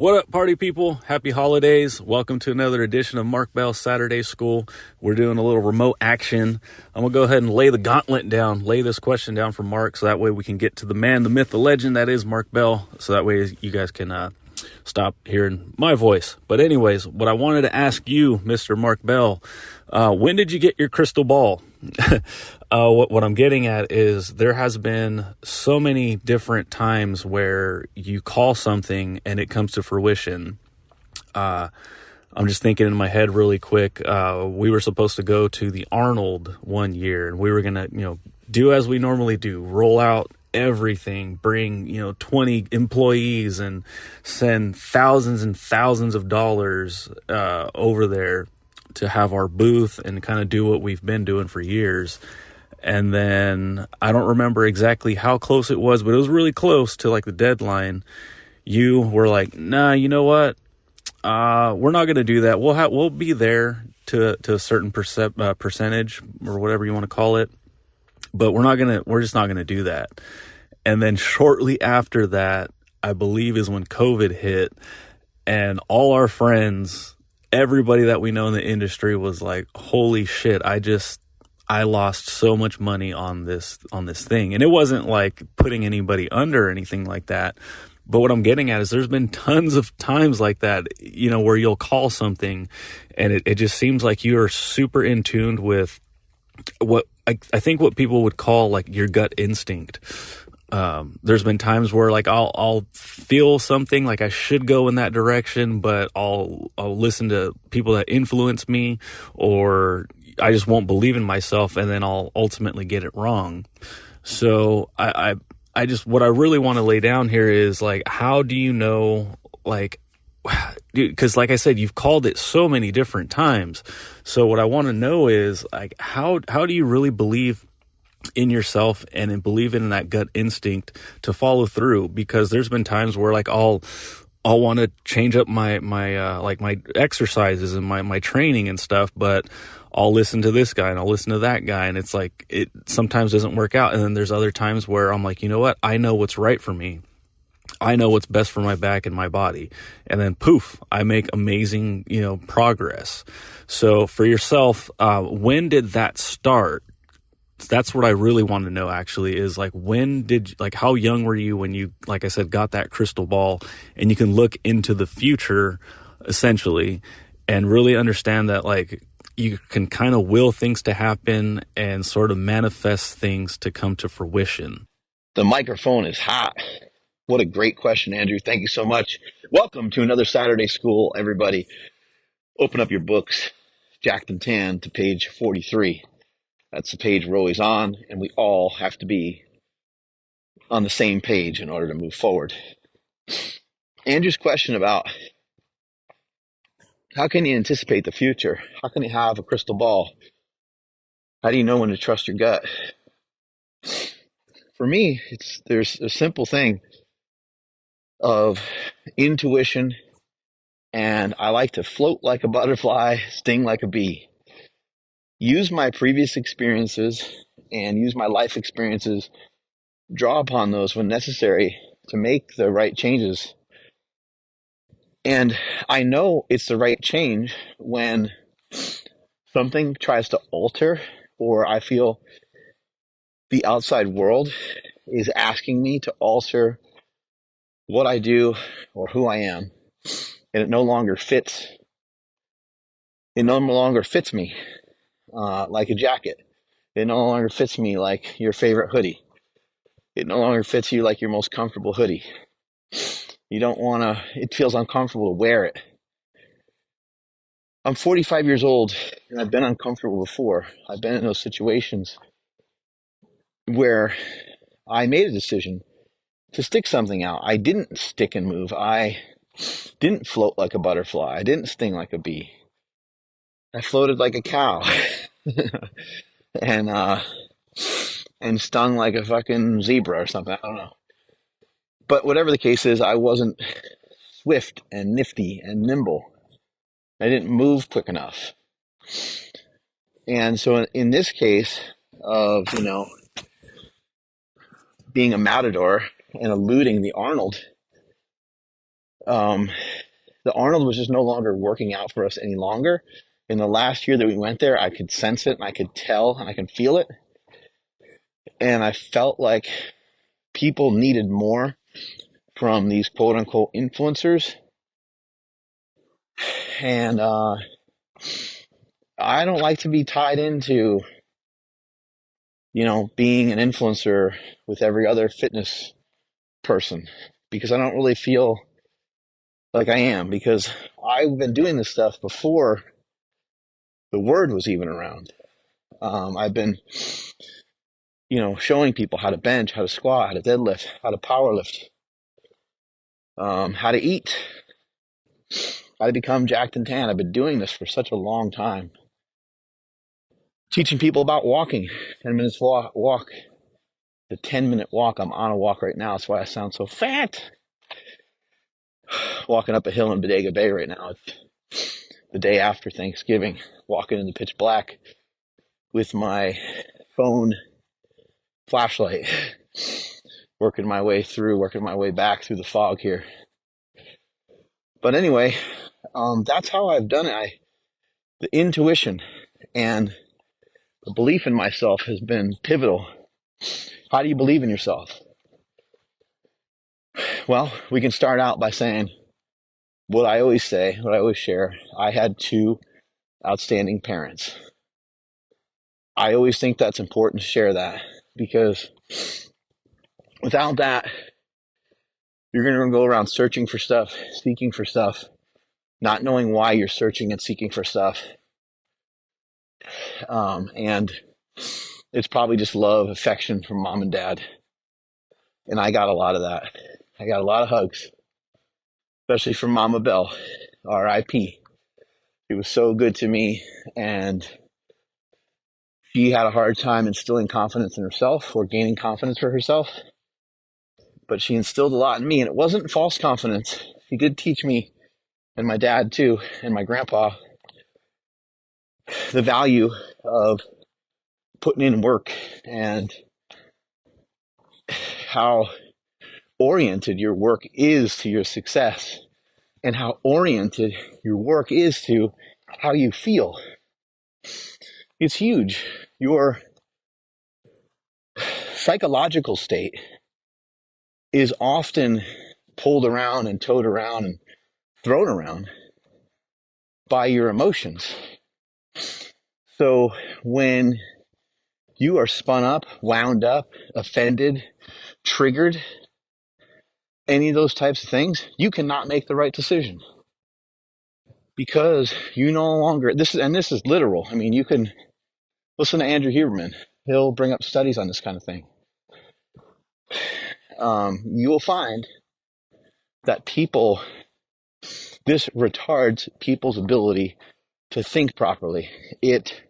What up, party people? Happy holidays. Welcome to another edition of Mark Bell Saturday School. We're doing a little remote action. I'm going to go ahead and lay the gauntlet down, lay this question down for Mark, so that way we can get to the man, the myth, the legend that is Mark Bell, so that way you guys can stop hearing my voice. But anyways, what I wanted to ask you, Mr. Mark Bell, when did you get your crystal ball? What I'm getting at is there has been so many different times where you call something and it comes to fruition. I'm just thinking in my head really quick. We were supposed to go to the Arnold one year, and we were going to, do as we normally do, roll out everything, bring, 20 employees and send thousands and thousands of dollars over there to have our booth and kind of do what we've been doing for years. And then I don't remember exactly how close it was, but it was really close to like the deadline. You were like, nah, you know what? We're not going to do that. We'll be there to a certain percentage or whatever you want to call it, but we're just not going to do that. And then shortly after that, I believe is when COVID hit, and all our friends, everybody that we know in the industry was like, holy shit, I lost so much money on this thing. And it wasn't like putting anybody under or anything like that. But what I'm getting at is there's been tons of times like that, where you'll call something and it just seems like you are super in tune with what I think what people would call like your gut instinct. There's been times where like I'll feel something like I should go in that direction, but I'll listen to people that influence me, or I just won't believe in myself, and then I'll ultimately get it wrong. So I just, what I really want to lay down here is like, how do you know, like, because like I said, you've called it so many different times. So what I want to know is like, how do you really believe in yourself and believe in that gut instinct to follow through? Because there's been times where like I'll want to change up my exercises and my training and stuff, but I'll listen to this guy and I'll listen to that guy, and it's like it sometimes doesn't work out. And then there's other times where I'm like, you know what? I know what's right for me. I know what's best for my back and my body. And then poof, I make amazing, progress. So for yourself, when did that start? That's what I really want to know, actually, is like, how young were you when you, like I said, got that crystal ball and you can look into the future essentially and really understand that like you can kind of will things to happen and sort of manifest things to come to fruition? The microphone is hot. What a great question, Andrew. Thank you so much. Welcome to another Saturday School, everybody. Open up your books, jacked and tan, to page 43. That's the page we're always on, and we all have to be on the same page in order to move forward. Andrew's question about how can you anticipate the future? How can you have a crystal ball? How do you know when to trust your gut? For me, there's a simple thing of intuition, and I like to float like a butterfly, sting like a bee. Use my previous experiences and use my life experiences, draw upon those when necessary to make the right changes. And I know it's the right change when something tries to alter, or I feel the outside world is asking me to alter what I do or who I am, and it no longer fits. It no longer fits me like a jacket. It no longer fits me like your favorite hoodie. It no longer fits you like your most comfortable hoodie. You don't want to, it feels uncomfortable to wear it. I'm 45 years old, and I've been uncomfortable before. I've been in those situations where I made a decision to stick something out. I didn't stick and move. I didn't float like a butterfly. I didn't sting like a bee. I floated like a cow and stung like a fucking zebra or something. I don't know. But whatever the case is, I wasn't swift and nifty and nimble. I didn't move quick enough. And so in this case of, being a matador and eluding the Arnold, The Arnold was just no longer working out for us any longer. In the last year that we went there, I could sense it and I could tell and I could feel it. And I felt like people needed more from these quote unquote influencers. And I don't like to be tied into, being an influencer with every other fitness person, because I don't really feel like I am, because I've been doing this stuff before the word was even around. I've been, showing people how to bench, how to squat, how to deadlift, how to power lift, how to eat, how to become jacked and tan. I've been doing this for such a long time. Teaching people about walking, 10 minutes walk, the 10-minute walk. I'm on a walk right now. That's why I sound so fat. Walking up a hill in Bodega Bay right now. It's the day after Thanksgiving, walking in the pitch black with my phone flashlight, working my way back through the fog here. But anyway, that's how I've done it. The intuition and the belief in myself has been pivotal. How do you believe in yourself? Well, we can start out by saying what I always share. I had 2 outstanding parents. I always think that's important to share that, because without that, you're going to go around searching for stuff, seeking for stuff, not knowing why you're searching and seeking for stuff. And it's probably just love, affection from mom and dad. And I got a lot of that. I got a lot of hugs, especially from Mama Bell, R.I.P. She was so good to me, and she had a hard time instilling confidence in herself or gaining confidence for herself. But she instilled a lot in me, and it wasn't false confidence. She did teach me, and my dad too, and my grandpa, the value of putting in work and how oriented your work is to your success, and how oriented your work is to how you feel. It's huge. Your psychological state is often pulled around and towed around and thrown around by your emotions. So when you are spun up, wound up, offended, triggered, any of those types of things, you cannot make the right decision, because you no longer, this is literal. I mean, you can listen to Andrew Huberman. He'll bring up studies on this kind of thing. You will find that this retards people's ability to think properly. It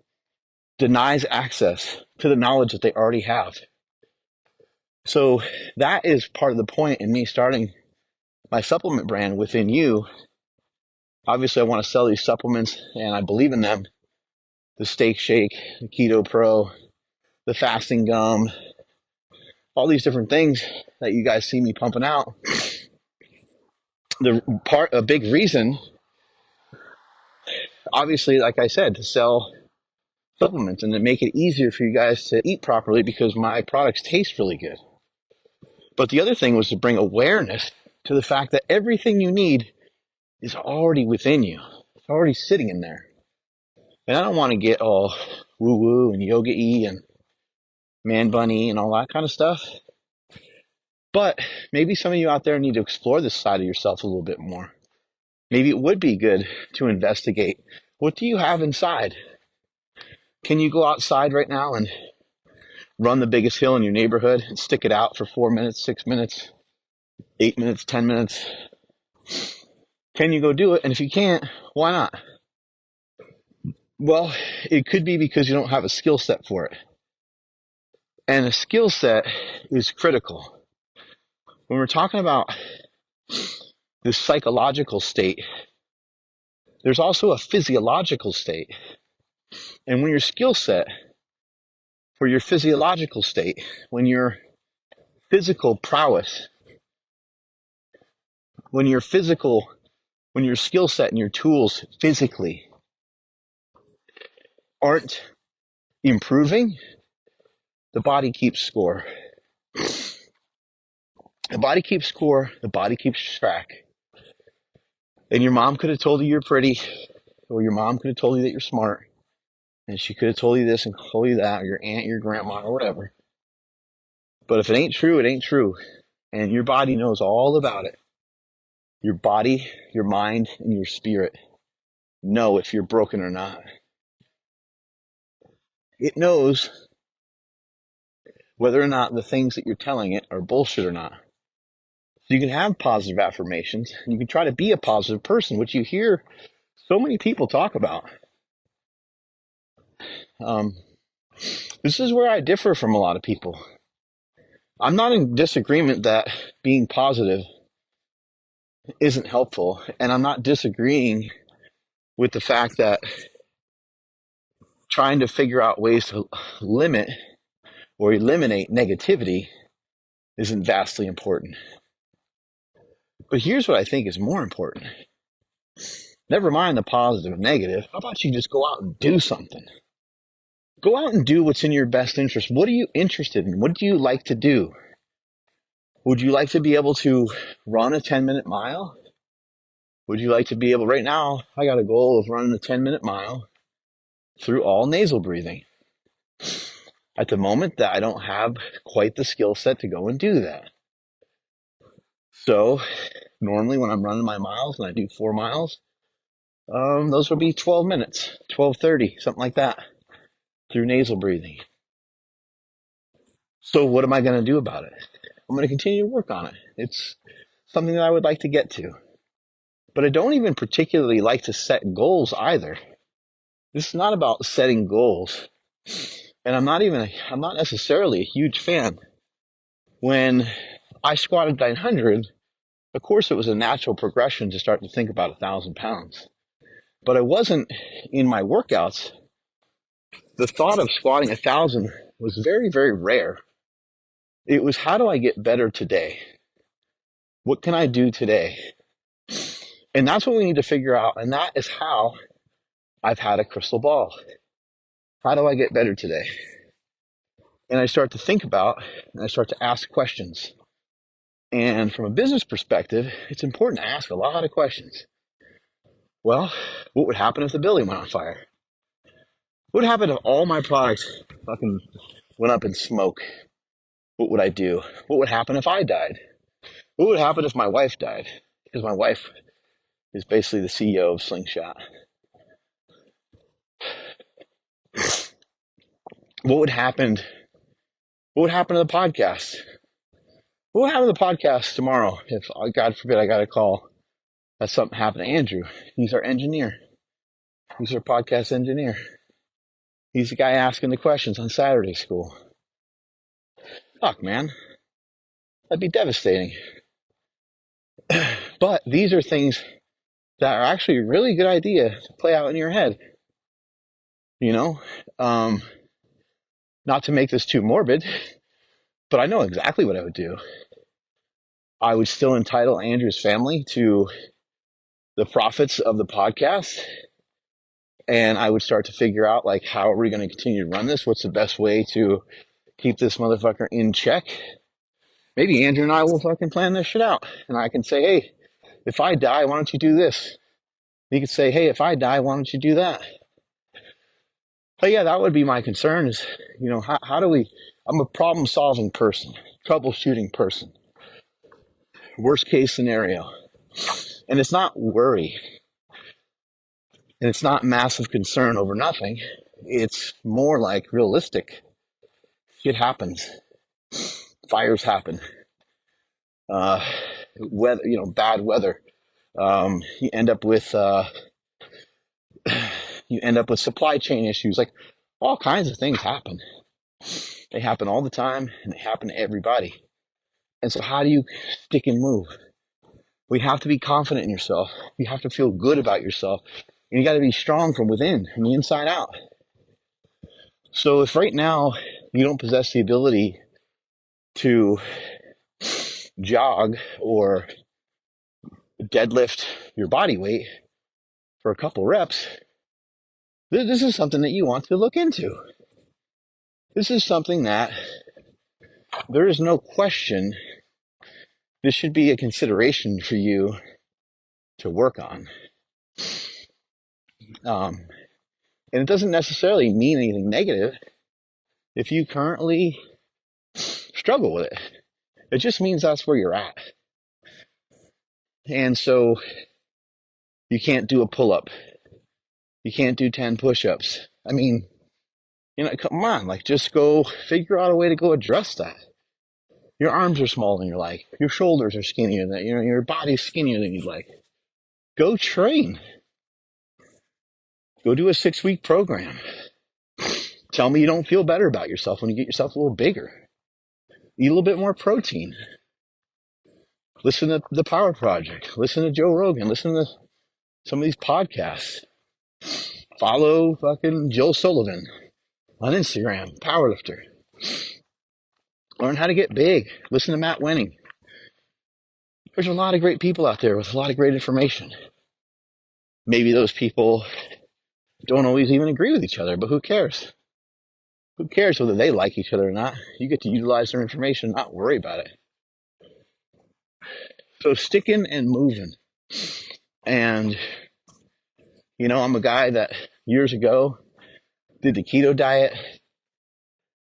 denies access to the knowledge that they already have. So that is part of the point in me starting my supplement brand within you. Obviously, I want to sell these supplements, and I believe in them. The Steak Shake, the Keto Pro, the Fasting Gum, all these different things that you guys see me pumping out. A big reason, obviously, like I said, to sell supplements and to make it easier for you guys to eat properly, because my products taste really good. But the other thing was to bring awareness to the fact that everything you need is already within you. It's already sitting in there. And I don't want to get all woo-woo and yoga-y and man bunny and all that kind of stuff. But maybe some of you out there need to explore this side of yourself a little bit more. Maybe it would be good to investigate. What do you have inside? Can you go outside right now and run the biggest hill in your neighborhood and stick it out for 4 minutes, 6 minutes, 8 minutes, 10 minutes? Can you go do it? And if you can't, why not? Well, it could be because you don't have a skill set for it. And a skill set is critical. When we're talking about this psychological state, there's also a physiological state. And when your skill set for your physiological state, when your physical prowess, when your physical When your skill set and your tools physically aren't improving, the body keeps score. The body keeps score. The body keeps track. And your mom could have told you you're pretty, or your mom could have told you that you're smart, and she could have told you this and told you that, or your aunt, your grandma, or whatever. But if it ain't true, it ain't true. And your body knows all about it. Your body, your mind, and your spirit know if you're broken or not. It knows whether or not the things that you're telling it are bullshit or not. So you can have positive affirmations, and you can try to be a positive person, which you hear so many people talk about. This is where I differ from a lot of people. I'm not in disagreement that being positive isn't helpful, and I'm not disagreeing with the fact that trying to figure out ways to limit or eliminate negativity isn't vastly important. But here's what I think is more important. Never mind the positive and negative. How about you just go out and do something? Go out and do what's in your best interest. What are you interested in? What do you like to do? Would you like to be able to run a 10-minute mile? Would you like to be able, right now, I got a goal of running a 10-minute mile through all nasal breathing. At the moment that I don't have quite the skill set to go and do that. So normally when I'm running my miles and I do 4 miles, those will be 12 minutes, 12:30, something like that, through nasal breathing. So what am I going to do about it? I'm going to continue to work on it. It's something that I would like to get to. But I don't even particularly like to set goals either. This is not about setting goals. And I'm not necessarily a huge fan. When I squatted 900, of course it was a natural progression to start to think about 1,000 pounds. But I wasn't, in my workouts, the thought of squatting 1,000 was very, very rare. It was, how do I get better today? What can I do today? And that's what we need to figure out. And that is how I've had a crystal ball. How do I get better today? And I start to think about, and I start to ask questions. And from a business perspective, it's important to ask a lot of questions. Well, what would happen if the building went on fire? What would happen if all my products fucking went up in smoke? What would I do? What would happen if I died? What would happen if my wife died? Because my wife is basically the CEO of Slingshot. What would happen to the podcast? What would happen to the podcast tomorrow if, God forbid, I got a call that something happened to Andrew? He's our engineer. He's our podcast engineer. He's the guy asking the questions on Saturday school. Fuck, man. That'd be devastating. But these are things that are actually a really good idea to play out in your head. You know? Not to make this too morbid, but I know exactly what I would do. I would still entitle Andrew's family to the profits of the podcast. And I would start to figure out, like, how are we going to continue to run this? What's the best way to keep this motherfucker in check? Maybe Andrew and I will fucking plan this shit out. And I can say, hey, if I die, why don't you do this? He could say, hey, if I die, why don't you do that? But yeah, that would be my concern is, you know, how do we, I'm a problem solving person, troubleshooting person. Worst case scenario. And it's not worry. And it's not massive concern over nothing. It's more like realistic. Shit happens. Fires happen. Weather, you know, bad weather. You end up with supply chain issues. Like, all kinds of things happen. They happen all the time, and they happen to everybody. And so how do you stick and move? We have to be confident in yourself. You have to feel good about yourself. And you got to be strong from within, from the inside out. So if right now you don't possess the ability to jog or deadlift your body weight for a couple reps, this is something that you want to look into. This is something that there is no question this should be a consideration for you to work on. And it doesn't necessarily mean anything negative if you currently struggle with it. It just means that's where you're at. And so you can't do a pull-up. You can't do 10 push-ups. I mean, come on, like just go figure out a way to go address that. Your arms are smaller than you like. Your shoulders are skinnier than, your body's skinnier than you'd like. Go train. Go do a 6-week program. Tell me you don't feel better about yourself when you get yourself a little bigger. Eat a little bit more protein. Listen to The Power Project. Listen to Joe Rogan. Listen to some of these podcasts. Follow fucking Joe Sullivan on Instagram, powerlifter. Learn how to get big. Listen to Matt Wenning. There's a lot of great people out there with a lot of great information. Maybe those people don't always even agree with each other, but who cares? Who cares whether they like each other or not? You get to utilize their information, not worry about it. So sticking and moving. And, I'm a guy that years ago did the keto diet.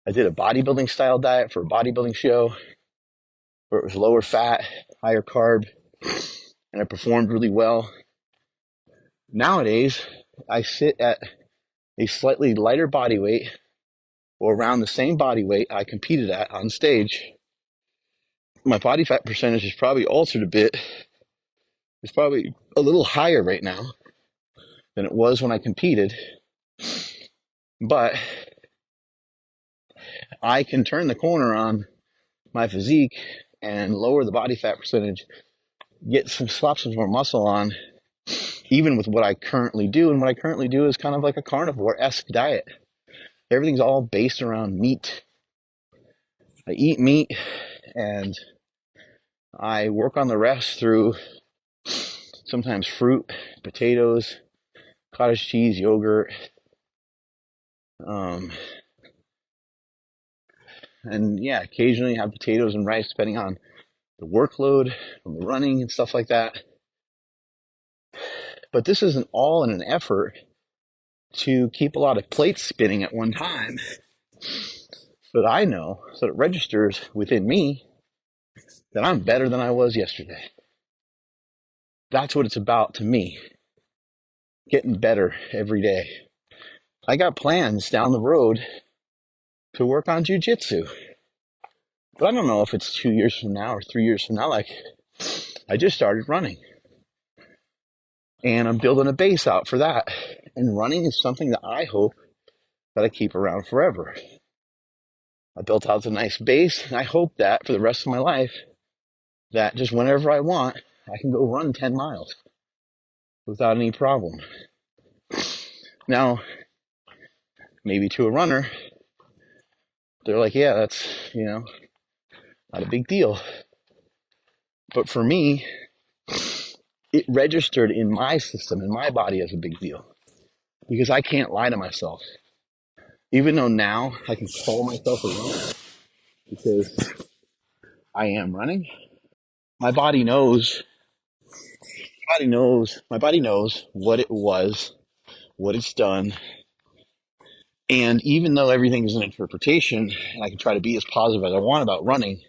I did a bodybuilding style diet for a bodybuilding show where it was lower fat, higher carb, and I performed really well. Nowadays, I sit at a slightly lighter body weight or around the same body weight I competed at on stage. My body fat percentage is probably altered a bit. It's probably a little higher right now than it was when I competed. But I can turn the corner on my physique and lower the body fat percentage, slap some more muscle on, even with what I currently do. And what I currently do is kind of like a carnivore-esque diet. Everything's all based around meat. I eat meat and I work on the rest through sometimes fruit, potatoes, cottage cheese, yogurt, and occasionally have potatoes and rice depending on the workload from the running and stuff like that. But this isn't all in an effort to keep a lot of plates spinning at one time so that it registers within me that I'm better than I was yesterday. That's what it's about to me. Getting better every day. I got plans down the road to work on jiu-jitsu. But I don't know if it's 2 years from now or 3 years from now. Like, I just started running. And I'm building a base out for that. And running is something that I hope that I keep around forever. I built out a nice base, and I hope that for the rest of my life, that just whenever I want, I can go run 10 miles without any problem. Now, maybe to a runner, they're like, yeah, that's, not a big deal. But for me, it registered in my system, in my body as a big deal. Because I can't lie to myself. Even though now I can call myself a runner because I am running, my body knows what it was, what it's done. And even though everything is an interpretation, and I can try to be as positive as I want about running,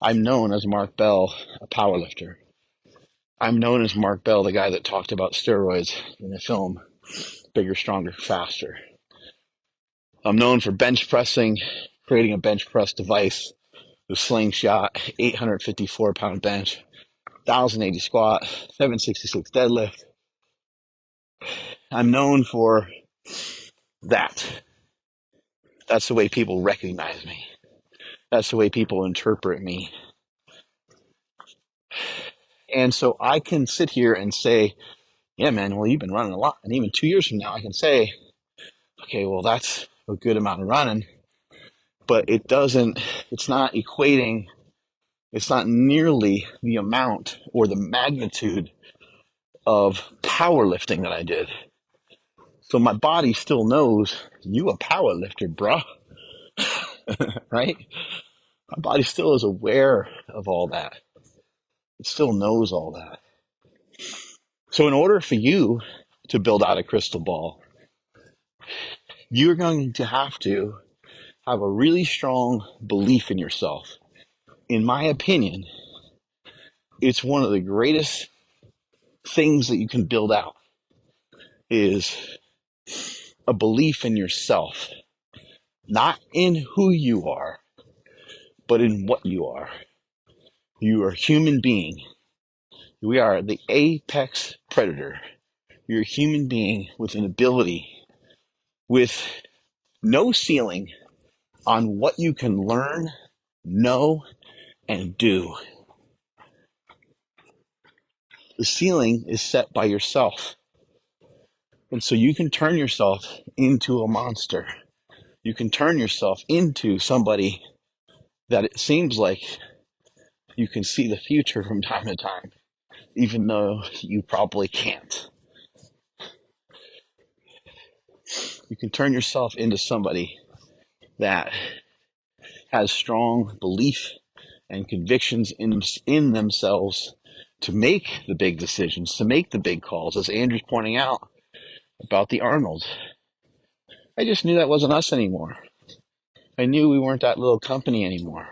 I'm known as Mark Bell, a powerlifter. I'm known as Mark Bell, the guy that talked about steroids in the film Bigger, Stronger, Faster. I'm known for bench pressing, creating a bench press device, the slingshot, 854-pound bench, 1,080 squat, 766 deadlift. I'm known for that. That's the way people recognize me. That's the way people interpret me. And so I can sit here and say, yeah, man, well, you've been running a lot. And even 2 years from now, I can say, okay, well, that's a good amount of running. But it's not equating It's not nearly the amount or the magnitude of powerlifting that I did. So my body still knows you a power lifter, bruh. Right? My body still is aware of all that. It still knows all that. So in order for you to build out a crystal ball, you're going to have a really strong belief in yourself. In my opinion, it's one of the greatest things that you can build out is a belief in yourself, not in who you are, but in what you are. You are a human being. We are the apex predator. You're a human being with an ability, with no ceiling on what you can learn, know, and do. The ceiling is set by yourself. And so you can turn yourself into a monster. You can turn yourself into somebody that it seems like you can see the future from time to time, even though you probably can't. You can turn yourself into somebody that has strong belief and convictions in themselves to make the big decisions, to make the big calls, as Andrew's pointing out about the Arnold. I just knew that wasn't us anymore. I knew we weren't that little company anymore.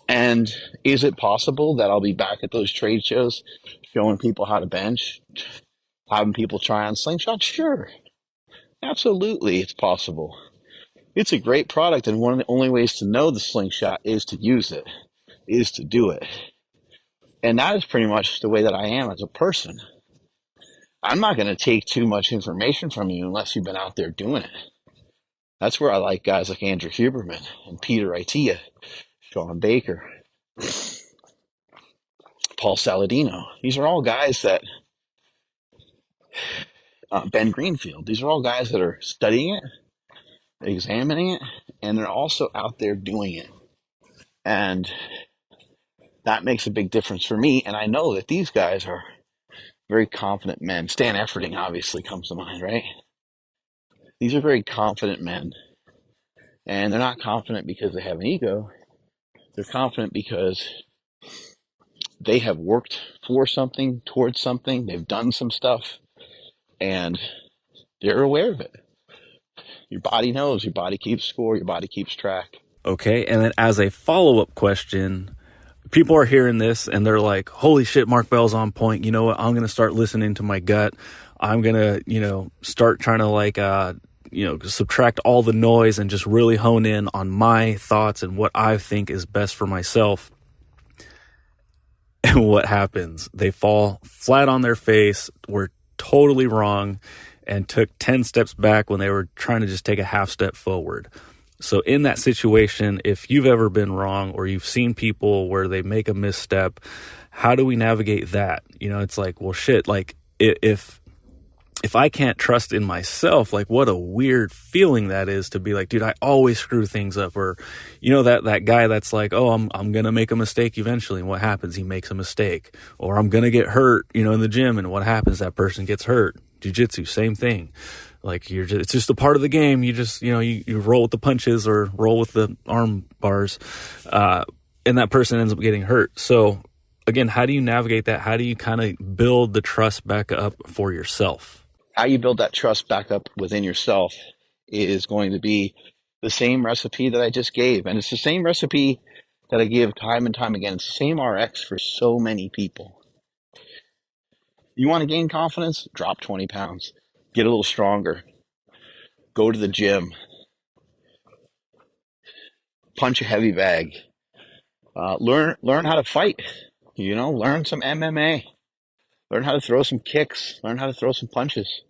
And is it possible that I'll be back at those trade shows showing people how to bench, having people try on slingshots? Sure. Absolutely, it's possible. It's a great product, and one of the only ways to know the slingshot is to use it, is to do it. And that is pretty much the way that I am as a person. I'm not going to take too much information from you unless you've been out there doing it. That's where I like guys like Andrew Huberman and Peter Itea, Sean Baker, Paul Saladino. These are all guys that, Ben Greenfield, these are all guys that are studying it, examining it, and they're also out there doing it. And that makes a big difference for me. And I know that these guys are very confident men. Stan Efferding obviously comes to mind, right? These are very confident men. And they're not confident because they have an ego. They're confident because they have worked for something, towards something. They've done some stuff. And they're aware of it. Your body knows. Your body keeps score. Your body keeps track. Okay, and then as a follow-up question, people are hearing this and they're like, holy shit, Mark Bell's on point. You know what? I'm going to start listening to my gut. I'm going to, start trying to subtract all the noise and just really hone in on my thoughts and what I think is best for myself. And what happens? They fall flat on their face, were totally wrong, and took 10 steps back when they were trying to just take a half step forward. So in that situation, if you've ever been wrong or you've seen people where they make a misstep, how do we navigate that? It's like, well, shit, like if I can't trust in myself, like what a weird feeling that is to be like, dude, I always screw things up. Or, that guy that's like, oh, I'm going to make a mistake eventually. And what happens? He makes a mistake. Or I'm going to get hurt, in the gym. And what happens? That person gets hurt. Jiu-jitsu, same thing. Like it's just a part of the game. You just, you roll with the punches or roll with the arm bars. And that person ends up getting hurt. So again, how do you navigate that? How do you kind of build the trust back up for yourself? How you build that trust back up within yourself is going to be the same recipe that I just gave. And it's the same recipe that I give time and time again. It's the same RX for so many people. You want to gain confidence? Drop 20 pounds. Get a little stronger. Go to the gym. Punch a heavy bag. Learn how to fight. Learn some MMA. Learn how to throw some kicks. Learn how to throw some punches.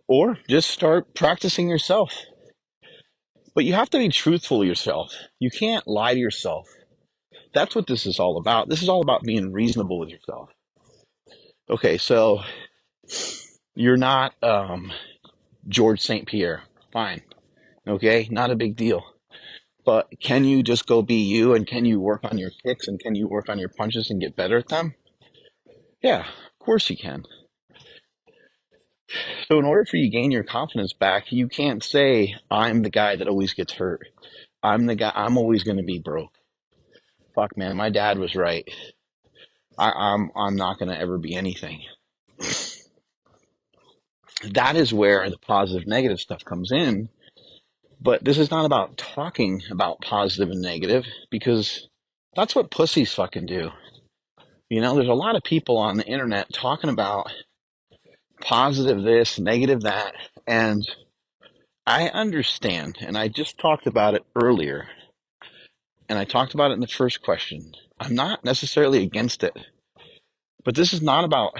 Or just start practicing yourself. But you have to be truthful to yourself. You can't lie to yourself. That's what this is all about. This is all about being reasonable with yourself. Okay, so you're not George St. Pierre. Fine. Okay, not a big deal. But can you just go be you, and can you work on your kicks, and can you work on your punches and get better at them? Yeah, of course you can. So in order for you to gain your confidence back, you can't say, I'm the guy that always gets hurt. I'm the guy, I'm always going to be broke. Fuck, man, my dad was right. I'm not going to ever be anything. That is where the positive negative stuff comes in. But this is not about talking about positive and negative, because that's what pussies fucking do. There's a lot of people on the internet talking about positive this, negative that, and I understand, and I just talked about it earlier, and I talked about it in the first question. I'm not necessarily against it, but this is not about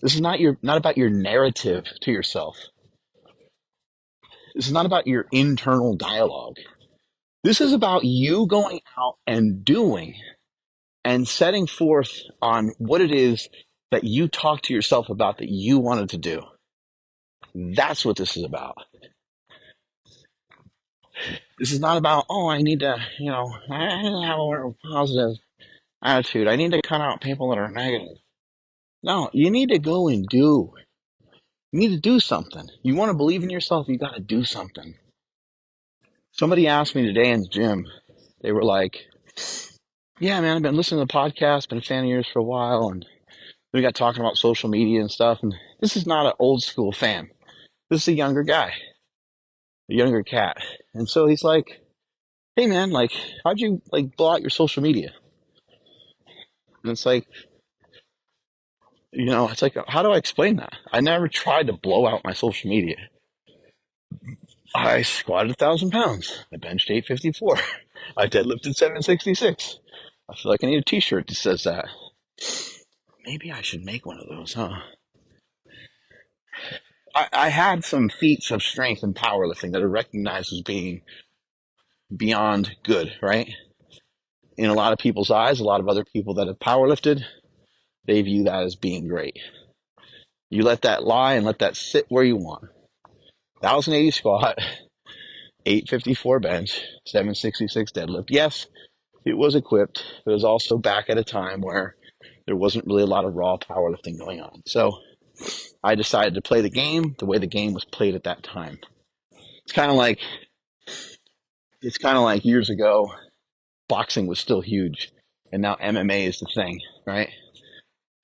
this is not about your narrative to yourself. This is not about your internal dialogue. This is about you going out and doing and setting forth on what it is that you talk to yourself about that you wanted to do. That's what this is about. This is not about, oh, I need to, I need to have a more positive attitude. I need to cut out people that are negative. No, you need to go and do. You need to do something. You want to believe in yourself, you got to do something. Somebody asked me today in the gym, they were like, yeah, man, I've been listening to the podcast, been a fan of yours for a while, and we got talking about social media and stuff, and this is not an old school fan. This is a younger guy, a younger cat. And so he's like, hey, man, like, how'd you, like, blow out your social media? And it's like, it's like, how do I explain that? I never tried to blow out my social media. I squatted 1,000 pounds. I benched 854. I deadlifted 766. I feel like I need a t-shirt that says that. Maybe I should make one of those, huh? I had some feats of strength and powerlifting that are recognized as being beyond good, right? In a lot of people's eyes, a lot of other people that have powerlifted, they view that as being great. You let that lie and let that sit where you want. 1,080 squat, 854 bench, 766 deadlift. Yes, it was equipped. It was also back at a time where there wasn't really a lot of raw powerlifting going on. So I decided to play the game the way the game was played at that time. It's kind of like years ago, boxing was still huge, and now MMA is the thing, right?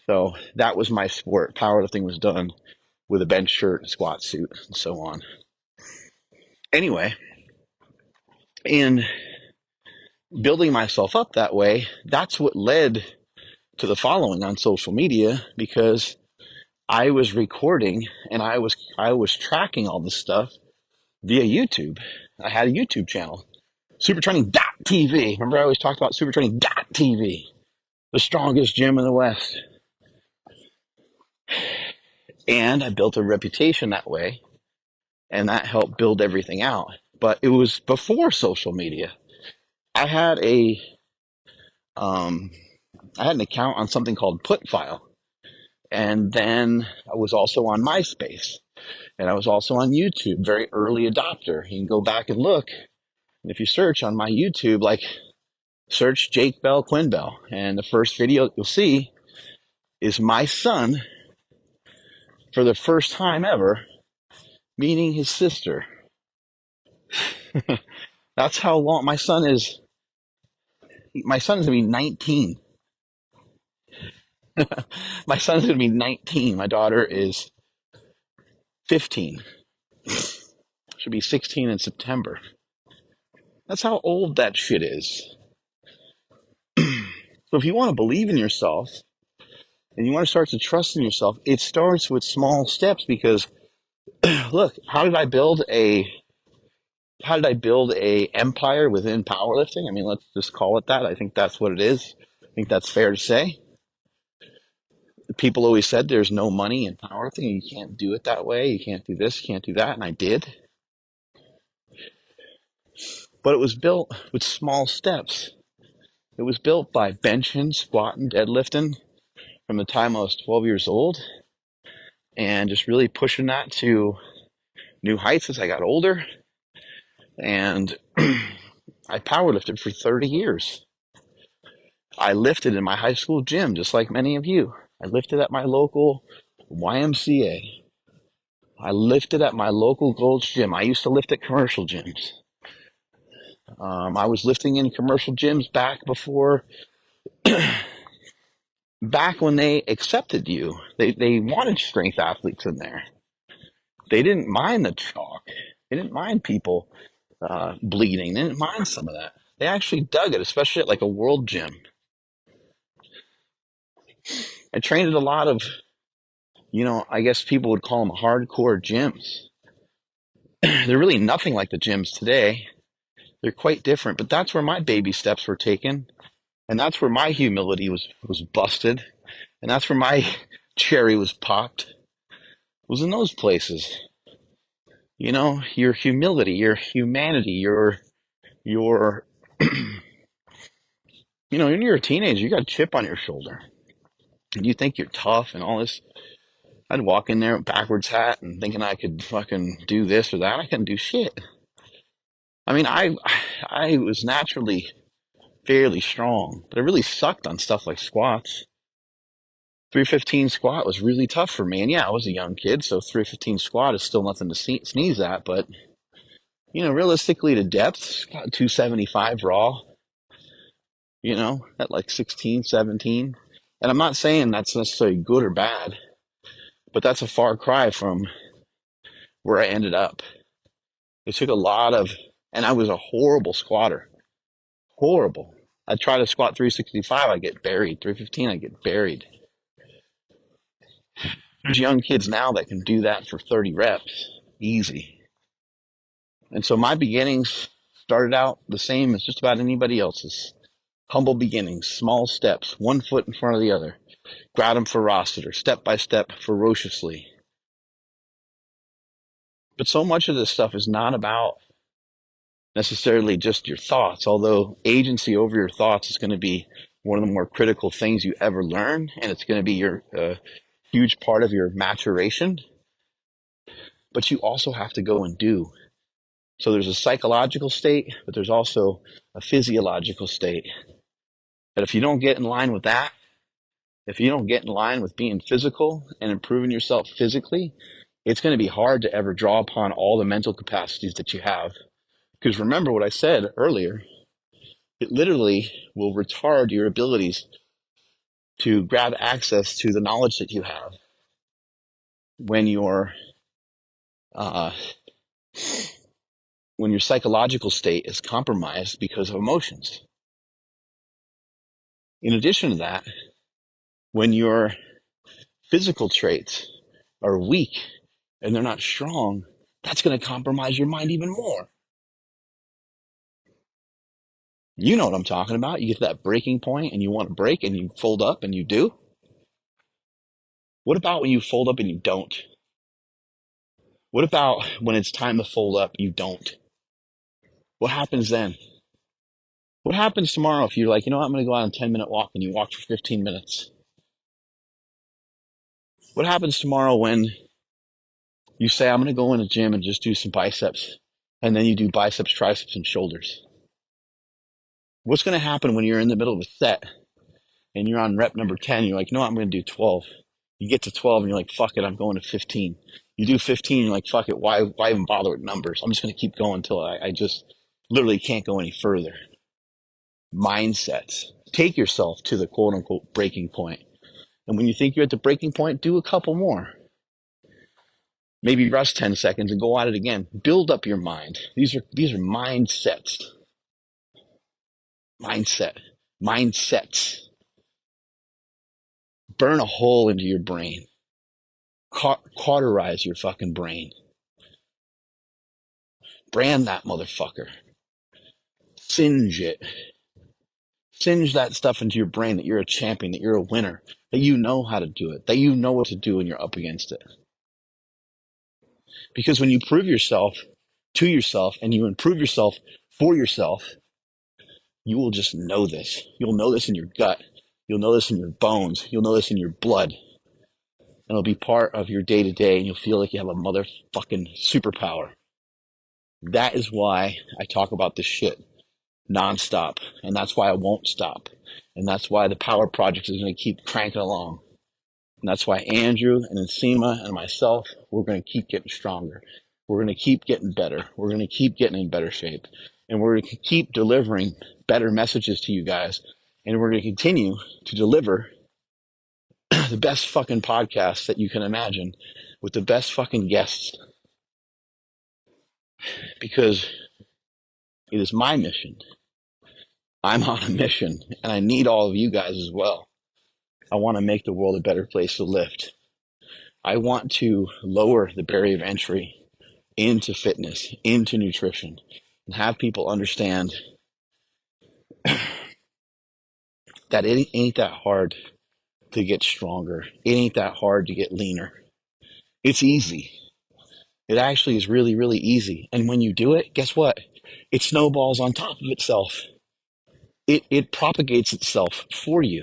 So that was my sport. Powerlifting was done with a bench shirt, a squat suit, and so on. Anyway, in building myself up that way, that's what led to the following on social media, because I was recording and I was tracking all this stuff via YouTube. I had a YouTube channel, supertraining.tv. Remember I always talked about supertraining.tv, the strongest gym in the West. And I built a reputation that way, and that helped build everything out. But it was before social media. I had an account on something called Putfile, and then I was also on MySpace, and I was also on YouTube, very early adopter. You can go back and look, and if you search on my YouTube, like search Jake Bell Quinn Bell, and the first video you'll see is my son, for the first time ever, meeting his sister. That's how long my son is. My son is going to be 19. My son's going to be 19. My daughter is 15. She'll be 16 in September. That's how old that shit is. So if you want to believe in yourself and you want to start to trust in yourself, it starts with small steps, because look, how did I build a empire within powerlifting? I mean, let's just call it that. I think that's what it is. I think that's fair to say. People always said there's no money in powerlifting. You can't do it that way. You can't do this. You can't do that. And I did. But it was built with small steps. It was built by benching, squatting, deadlifting from the time I was 12 years old, and just really pushing that to new heights as I got older. And I powerlifted for 30 years. I lifted in my high school gym, just like many of you. I lifted at my local YMCA. I lifted at my local Gold's Gym. I used to lift at commercial gyms. I was lifting in commercial gyms back when they accepted you. They wanted strength athletes in there. They didn't mind the chalk. They didn't mind people bleeding. They didn't mind some of that. They actually dug it, especially at like a world gym. I trained at a lot of, I guess people would call them hardcore gyms. They're really nothing like the gyms today. They're quite different, but that's where my baby steps were taken. And that's where my humility was busted. And that's where my cherry was popped. Was in those places. Your humility, your humanity, when you're a teenager, you got a chip on your shoulder. And you think you're tough and all this. I'd walk in there with backwards hat and thinking I could fucking do this or that. I couldn't do shit. I mean, I was naturally fairly strong, but I really sucked on stuff like squats. 315 squat was really tough for me. And yeah, I was a young kid, so 315 squat is still nothing to sneeze at. But, realistically to depth, squat 275 raw, at like 16, 17. And I'm not saying that's necessarily good or bad, but that's a far cry from where I ended up. It took a lot and I was a horrible squatter. Horrible. I'd try to squat 365, I'd get buried. 315, I'd get buried. There's young kids now that can do that for 30 reps. Easy. And so my beginnings started out the same as just about anybody else's. Humble beginnings, small steps, one foot in front of the other. Grab them for Rossiter, step by step, ferociously. But so much of this stuff is not about necessarily just your thoughts, although agency over your thoughts is going to be one of the more critical things you ever learn, and it's going to be your huge part of your maturation. But you also have to go and do. So there's a psychological state, but there's also a physiological state. But if you don't get in line with that, if you don't get in line with being physical and improving yourself physically, it's going to be hard to ever draw upon all the mental capacities that you have. Because remember what I said earlier, it literally will retard your abilities to grab access to the knowledge that you have when your psychological state is compromised because of emotions. In addition to that, when your physical traits are weak and they're not strong, that's going to compromise your mind even more. You know what I'm talking about. You get to that breaking point and you want to break and you fold up and you do. What about when you fold up and you don't? What about when it's time to fold up, you don't? What happens then? What happens tomorrow if you're like, I'm going to go on a 10-minute walk and you walk for 15 minutes? What happens tomorrow when you say, I'm going to go in a gym and just do some biceps, and then you do biceps, triceps, and shoulders? What's going to happen when you're in the middle of a set and you're on rep number 10? You're like, I'm going to do 12. You get to 12 and you're like, fuck it, I'm going to 15. You do 15, you're like, fuck it, why even bother with numbers? I'm just going to keep going until I just literally can't go any further. Mindsets. Take yourself to the quote unquote breaking point. And when you think you're at the breaking point, do a couple more. Maybe rest 10 seconds and go at it again. Build up your mind. These are mindsets. Mindsets. Burn a hole into your brain. Cauterize your fucking brain. Brand that motherfucker. Singe it. Singe that stuff into your brain that you're a champion, that you're a winner, that you know how to do it, that you know what to do when you're up against it. Because when you prove yourself to yourself and you improve yourself for yourself, you will just know this. You'll know this in your gut. You'll know this in your bones. You'll know this in your blood. And it'll be part of your day-to-day, and you'll feel like you have a motherfucking superpower. That is why I talk about this shit nonstop. And that's why I won't stop. And that's why the Power Project is going to keep cranking along. And that's why Andrew and Nsima and myself, we're going to keep getting stronger. We're going to keep getting better. We're going to keep getting in better shape. And we're going to keep delivering better messages to you guys. And we're going to continue to deliver the best fucking podcast that you can imagine with the best fucking guests. Because it is my mission. I'm on a mission, and I need all of you guys as well. I want to make the world a better place to live. I want to lower the barrier of entry into fitness, into nutrition, and have people understand that it ain't that hard to get stronger. It ain't that hard to get leaner. It's easy. It actually is really, really easy. And when you do it, guess what? It snowballs on top of itself. It propagates itself for you.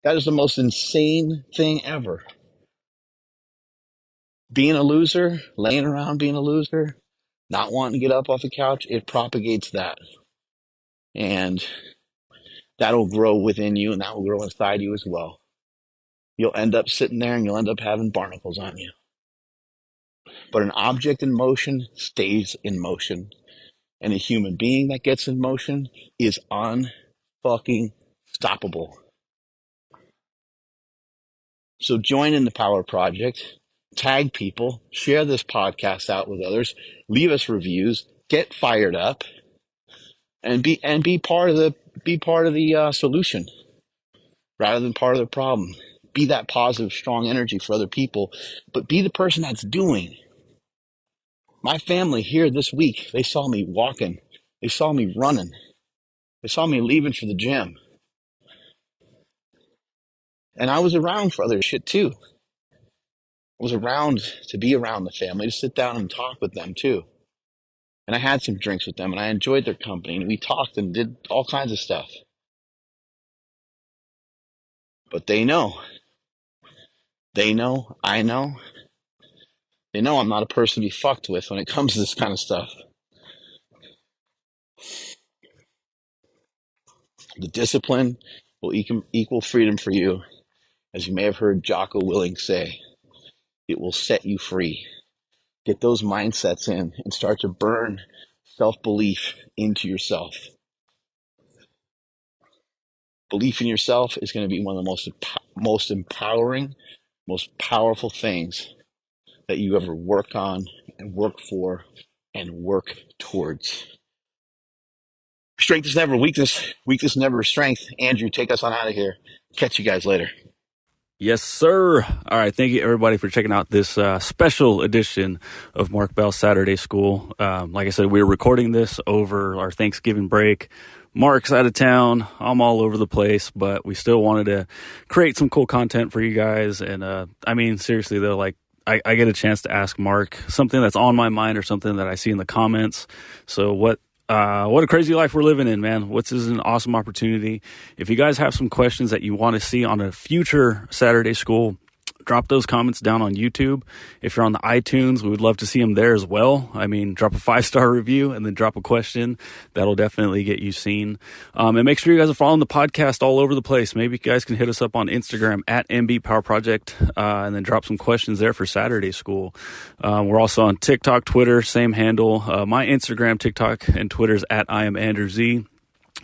That is the most insane thing ever. Being a loser, laying around being a loser, not wanting to get up off the couch, it propagates that. And that'll grow within you, and that will grow inside you as well. You'll end up sitting there and you'll end up having barnacles on you. But an object in motion stays in motion. And a human being that gets in motion is unfucking stoppable. So join in the Power Project, tag people, share this podcast out with others, leave us reviews, get fired up, and be part of the solution rather than part of the problem. Be that positive, strong energy for other people, but be the person that's doing. My family here this week, they saw me walking. They saw me running. They saw me leaving for the gym. And I was around for other shit too. I was around to be around the family, to sit down and talk with them too. And I had some drinks with them and I enjoyed their company and we talked and did all kinds of stuff. But they know. They know, I know. They know I'm not a person to be fucked with when it comes to this kind of stuff. The discipline will equal freedom for you. As you may have heard Jocko Willing say, it will set you free. Get those mindsets in and start to burn self-belief into yourself. Belief in yourself is going to be one of the most empowering, most powerful things that you ever work on and work for and work towards. Strength is never weakness. Weakness is never strength. Andrew, take us on out of here. Catch you guys later. Yes, sir. All right. Thank you, everybody, for checking out this special edition of Mark Bell Saturday School. Like I said, we're recording this over our Thanksgiving break. Mark's out of town. I'm all over the place, but we still wanted to create some cool content for you guys. And I mean, seriously, though, like I get a chance to ask Mark something that's on my mind or something that I see in the comments. So what a crazy life we're living in, man. This is an awesome opportunity. If you guys have some questions that you want to see on a future Saturday School, drop those comments down on YouTube. If you're on the iTunes, we would love to see them there as well. I mean, drop a 5-star review and then drop a question. That'll definitely get you seen. And make sure you guys are following the podcast all over the place. Maybe you guys can hit us up on Instagram at MB Power Project and then drop some questions there for Saturday School. We're also on TikTok, Twitter, same handle. My Instagram, TikTok, and Twitter's at I am Andrew Z.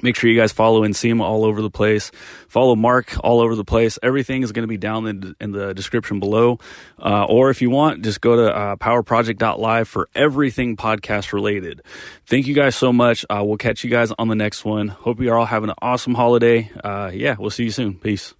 Make sure you guys follow Nsima all over the place. Follow Mark all over the place. Everything is going to be down in the description below. Or if you want, just go to powerproject.live for everything podcast related. Thank you guys so much. We'll catch you guys on the next one. Hope you are all having an awesome holiday. We'll see you soon. Peace.